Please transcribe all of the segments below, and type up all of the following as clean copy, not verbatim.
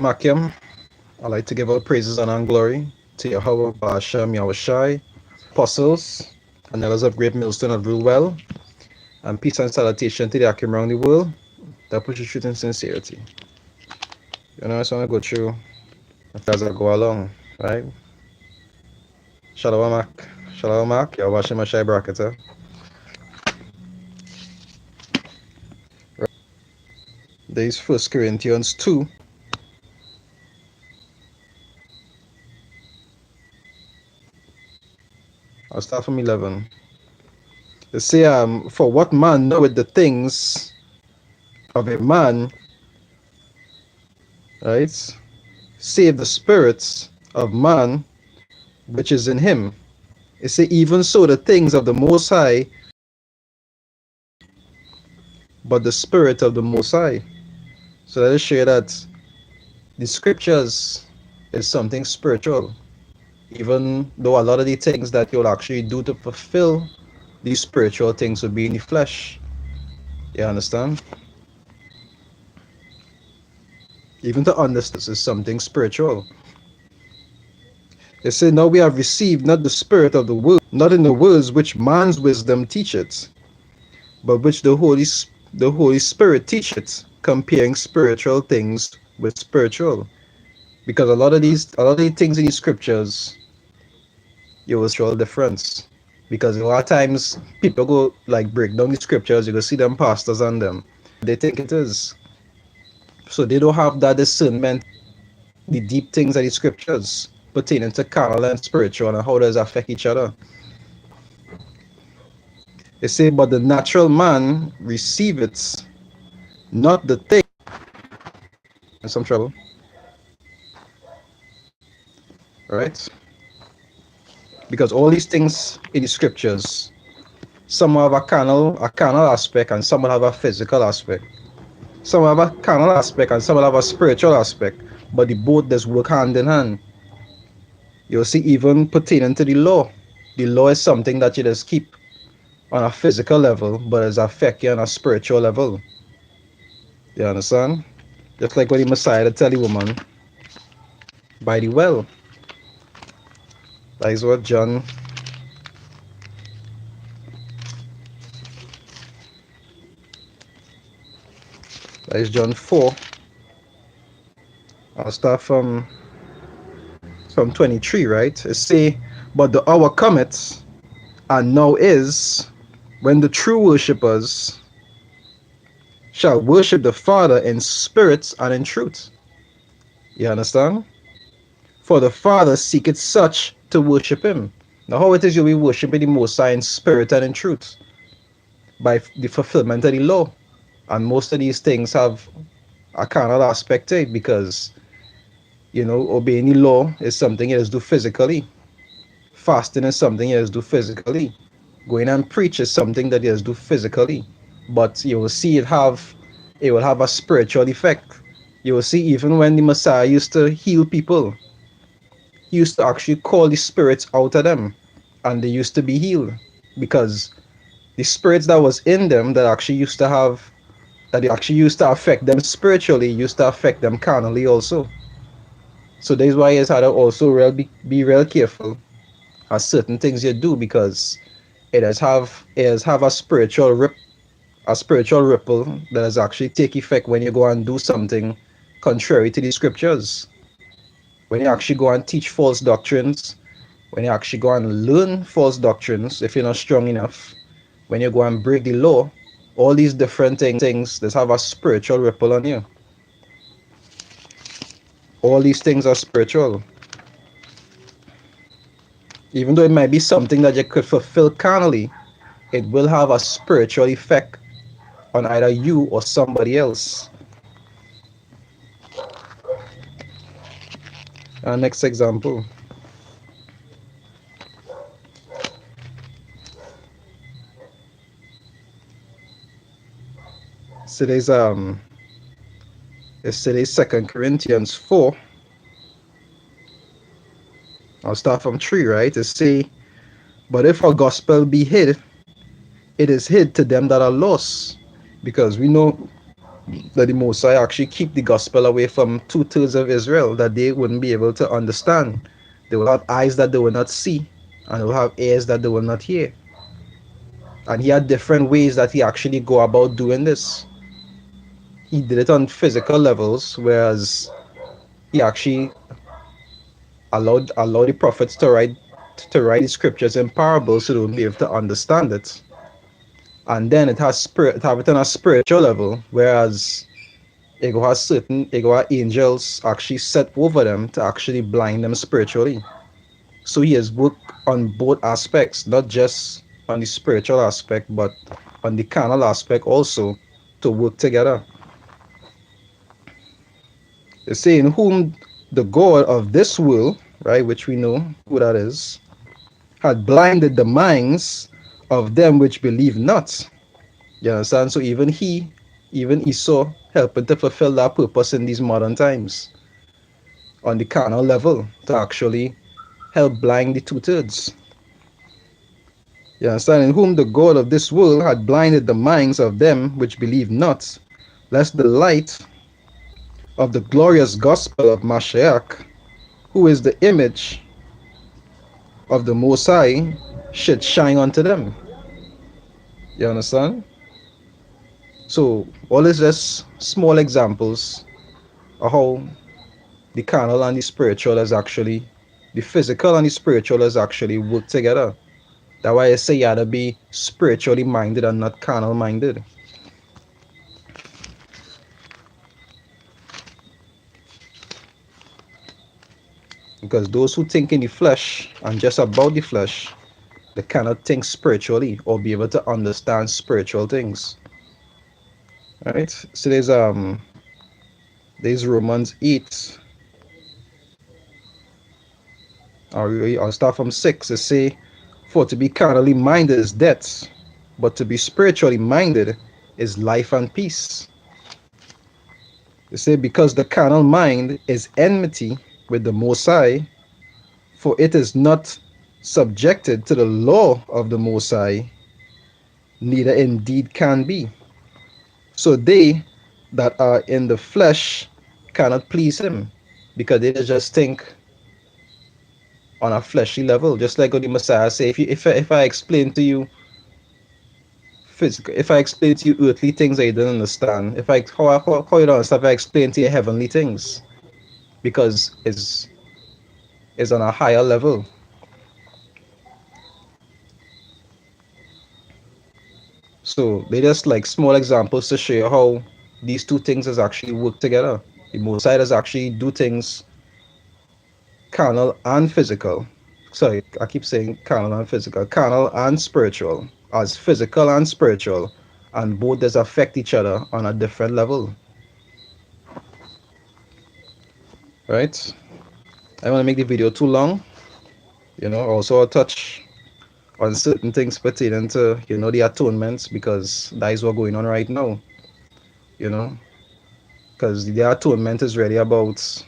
Makim. I'd like to give all praises honor, and glory to Yahweh, Ba'ashem, Yahushai, apostles, and elders of Great Millstone of Rule Well, and peace and salutation to the Akim around the world that push the truth in sincerity. You know, I just want to go through as I go along, right? Shalom, Mak. Shalom, Mak. Yahweh Hashem Ashai Barakatah. There is 1 Corinthians 2. I'll start from 11. They say, for what man knoweth the things of a man, right? Save the spirits of man which is in him. It say, even so the things of the Most High, but the Spirit of the Most High. So let us share that the scriptures is something spiritual. Even though a lot of the things that you'll actually do to fulfill these spiritual things will be in the flesh. You understand? Even to understand this is something spiritual. They say, now we have received not the spirit of the world, not in the words which man's wisdom teacheth, but which the Holy Spirit teacheth, comparing spiritual things with spiritual. Because a lot of these things in the scriptures, you will show a difference. Because a lot of times people go like break down the scriptures, you go see them pastors on them. They think it is. So they don't have that discernment, the deep things of the scriptures pertaining to carnal and spiritual and how does it affect each other. They say, but the natural man receiveth not the thing. In some trouble. Right? Because all these things in the scriptures, some have a carnal aspect and some will have a physical aspect. Some have a carnal aspect and some will have a spiritual aspect, but the both does work hand in hand. You'll see even pertaining to the law is something that you just keep on a physical level, but it's affect you on a spiritual level. You understand? Just like when the Messiah tell the woman by the well. That is what John that is John 4. I'll start from 23, right? It say, but the hour cometh, and now is, when the true worshippers shall worship the Father in spirit and in truth. You understand? For the Father seeketh such to worship him. Now how it is you'll be worshiping the Most High in spirit and in truth? By the fulfillment of the law. And most of these things have a carnal aspect to it because, you know, obeying the law is something you just do physically. Fasting is something you just do physically. Going and preach is something that you just do physically. But you will see it will have a spiritual effect. You will see even when the Messiah used to heal people, he used to actually call the spirits out of them and they used to be healed because the spirits that was in them that actually used to affect them spiritually used to affect them carnally also. So that's why it's had to also be real careful at certain things you do because it has have a spiritual ripple that does actually take effect when you go and do something contrary to the scriptures. When you actually go and teach false doctrines, when you actually go and learn false doctrines, if you're not strong enough, when you go and break the law, all these different things that have a spiritual ripple on you. All these things are spiritual. Even though it might be something that you could fulfill carnally, it will have a spiritual effect on either you or somebody else. Next example. So there's it's today's 2 Corinthians 4. I'll start from 3, right? It say, but if our gospel be hid, it is hid to them that are lost, because we know that the Mosai actually keep the gospel away from 2/3 of Israel, that they wouldn't be able to understand. They will have eyes that they will not see, and they will have ears that they will not hear. And he had different ways that he actually go about doing this. He did it on physical levels, whereas he actually allowed the prophets to write the scriptures in parables so they would be able to understand it. And then it have it on a spiritual level, whereas it has angels actually set over them to actually blind them spiritually. So he has worked on both aspects, not just on the spiritual aspect, but on the carnal aspect also, to work together. They say, in whom the God of this world, right, which we know who that is, had blinded the minds of them which believe not. You understand? So even Esau, helping to fulfill that purpose in these modern times on the carnal level to actually help blind the 2/3. You understand? In whom the God of this world had blinded the minds of them which believe not, lest the light of the glorious gospel of Mashiach, who is the image of the Most High, should shine unto them. You understand? So all is just small examples of how the carnal and the spiritual is actually, the physical and the spiritual is actually work together. That's why I say you gotta be spiritually minded and not carnal minded. Because those who think in the flesh and just about the flesh, they cannot think spiritually or be able to understand spiritual things. Right? So there's Romans 8. I'll start from 6. It say, for to be carnally minded is death, but to be spiritually minded is life and peace. They say, because the carnal mind is enmity with the Most High, for it is not subjected to the law of the Most High, neither indeed can be. So they that are in the flesh cannot please him, because they just think on a fleshly level. Just like what the Messiah say, if I explain to you physical, if I explain to you earthly things that you don't understand, if I how you don't understand, if I explain to you heavenly things, because it's on a higher level. So they just like small examples to show you how these two things is actually work together. The Most High does actually do things carnal and physical. Sorry, I keep saying carnal and physical. Carnal and spiritual, as physical and spiritual, and both does affect each other on a different level. Right? I don't want to make the video too long. Also I'll touch on certain things pertaining to, the atonements, because that is what's going on right now. You know, because the atonement is really about,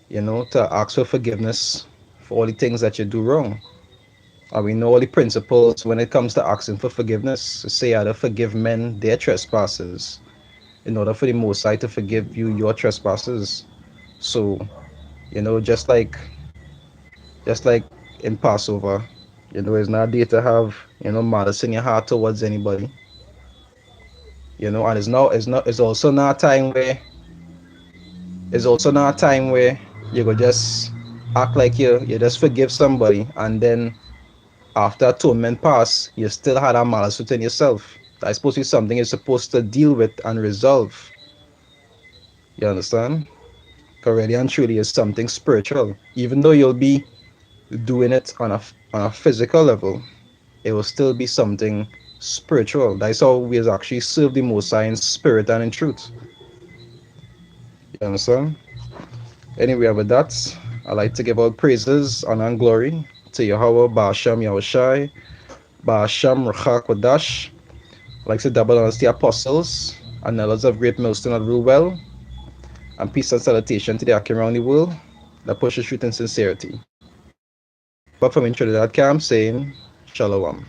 to ask for forgiveness for all the things that you do wrong. And we know all the principles when it comes to asking for forgiveness. Say how to forgive men their trespasses in order for the Most High to forgive you your trespasses. So, just like in Passover, it's not there to have, malice in your heart towards anybody. And it's also not a time where you go just act like you just forgive somebody, and then after atonement pass, you still had a malice within yourself. That's supposed to be something you're supposed to deal with and resolve. You understand? Because really and truly is something spiritual. Even though you'll be doing it on a physical level, it will still be something spiritual. That's how we actually serve the Most High in spirit and in truth. You understand? Anyway, with that, I like to give all praises, honor, and glory to Yahweh, Ba'asham Yahushai, Ba'asham Ruach Kodash. I like to double honors the apostles and elders of Great Millstone that rule well, and peace and salutation to the Akim around the world that pushes truth and sincerity. But from in Trinidad camp saying, Shalom.